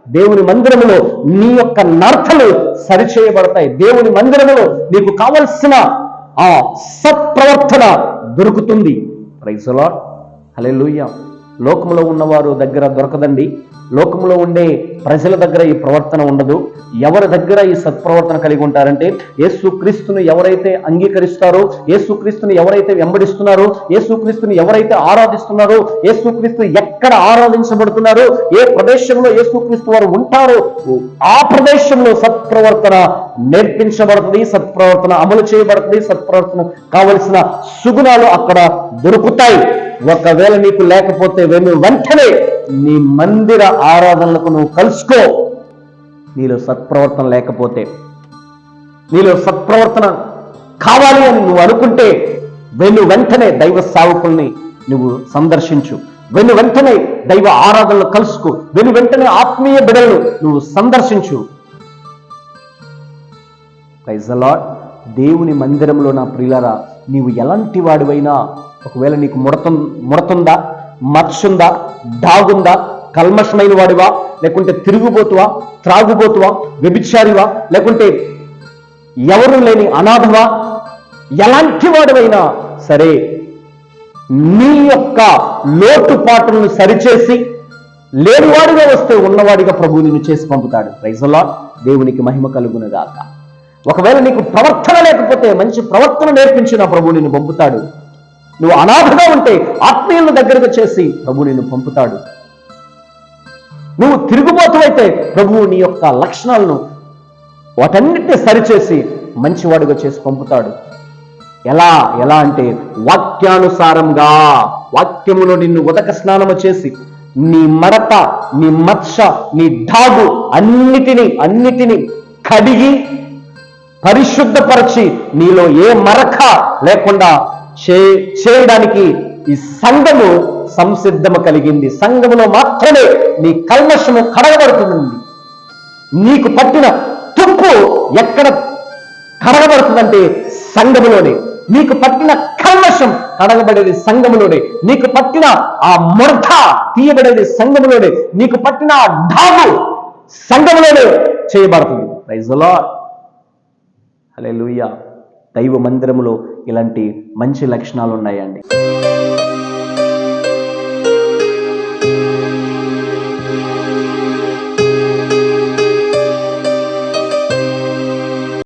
దేవుని మందిరములో నీ యొక్క నడతలు సరిచేయబడతాయి. దేవుని మందిరములో నీకు కావలసిన ఆ సత్ప్రవర్తన దొరుకుతుంది. ప్రైజ్ ది లార్డ్, హల్లెలూయా. లోకములో ఉన్నవారు దగ్గర దొరకదండి. లోకంలో ఉండే ప్రజల దగ్గర ఈ ప్రవర్తన ఉండదు. ఎవరి దగ్గర ఈ సత్ప్రవర్తన కలిగి ఉంటారంటే, యేసుక్రీస్తును ఎవరైతే అంగీకరిస్తారో, యేసుక్రీస్తుని ఎవరైతే వెంబడిస్తున్నారో, యేసుక్రీస్తుని ఎవరైతే ఆరాధిస్తున్నారో, యేసుక్రీస్తు ఎక్కడ ఆరాధించబడుతున్నారో, ఏ ప్రదేశంలో యేసుక్రీస్తు వారు ఉంటారో ఆ ప్రదేశంలో సత్ప్రవర్తన నేర్పించబడుతుంది, సత్ప్రవర్తన అమలు చేయబడుతుంది, సత్ప్రవర్తన కావలసిన సుగుణాలు అక్కడ దొరుకుతాయి. ఒకవేళ నీకు లేకపోతే వెంటనే నీ మందిర ఆరాధనలకు నువ్వు కలుసుకో. నీలో సత్ప్రవర్తన లేకపోతే, నీలో సత్ప్రవర్తన కావాలి అని నువ్వు అనుకుంటే వెంటనే దైవ సేవకుల్ని నువ్వు సందర్శించు. వెంటనే దైవ ఆరాధనలు కలుసుకో. వెంటనే ఆత్మీయ బిడ్డలను నువ్వు సందర్శించు. Praise the lord. దేవుని మందిరంలో నా ప్రియులారా, నీవు ఎలాంటి వాడివైనా, ఒకవేళ నీకు ముడతుందా, మత్సుందా, డాగుందా, కల్మషమైన వాడివా, లేకుంటే తిరుగుబోతువా, త్రాగుబోతువా, వ్యభిచారివా, లేకుంటే ఎవరు లేని అనాథవా, ఎలాంటి వాడివైనా సరే నీ యొక్క లోటుపాటులను సరిచేసి లేనివాడిగా వస్తే ఉన్నవాడిగా ప్రభువు నిన్ను చేసి పంపుతాడు. Praise the Lord. దేవునికి మహిమ కలుగునుగాక. ఒకవేళ నీకు ప్రవర్తన లేకపోతే మంచి ప్రవర్తన నేర్పించిన ప్రభువు నిన్ను పంపుతాడు. నువ్వు అనాథగా ఉంటే ఆత్మీయుల దగ్గరకు చేసి ప్రభువు నిన్ను పంపుతాడు. నువ్వు తిరుగుబోతువైతే ప్రభువు నీ యొక్క లక్షణాలను వాటన్నిటిని సరిచేసి మంచివాడుగా చేసి పంపుతాడు. ఎలా అంటే వాక్యానుసారంగా, వాక్యములో నిన్ను ఉదక స్నానము చేసి నీ మడత, నీ మత్స, నీ డాగు అన్నిటినీ కడిగి పరిశుద్ధపరచి నీలో ఏ మరక లేకుండా చేయడానికి ఈ సంఘము సంసిద్ధము కలిగింది. సంఘములో మాత్రమే నీ కల్మషము కడగబడుతుంది. నీకు పట్టిన తుప్పు ఎక్కడ కడగబడుతుందంటే సంఘములోనే. నీకు పట్టిన కల్మషం కడగబడేది సంఘములోనే. నీకు పట్టిన ఆ ముడత తీయబడేది సంఘములోనే. నీకు పట్టిన ఆ డాగు సంఘములోనే చేయబడుతుంది. ప్రైజ్ ది లార్డ్, హల్లెలూయా. దైవ మందిరములో ఇలాంటి మంచి లక్షణాలు ఉన్నాయండి.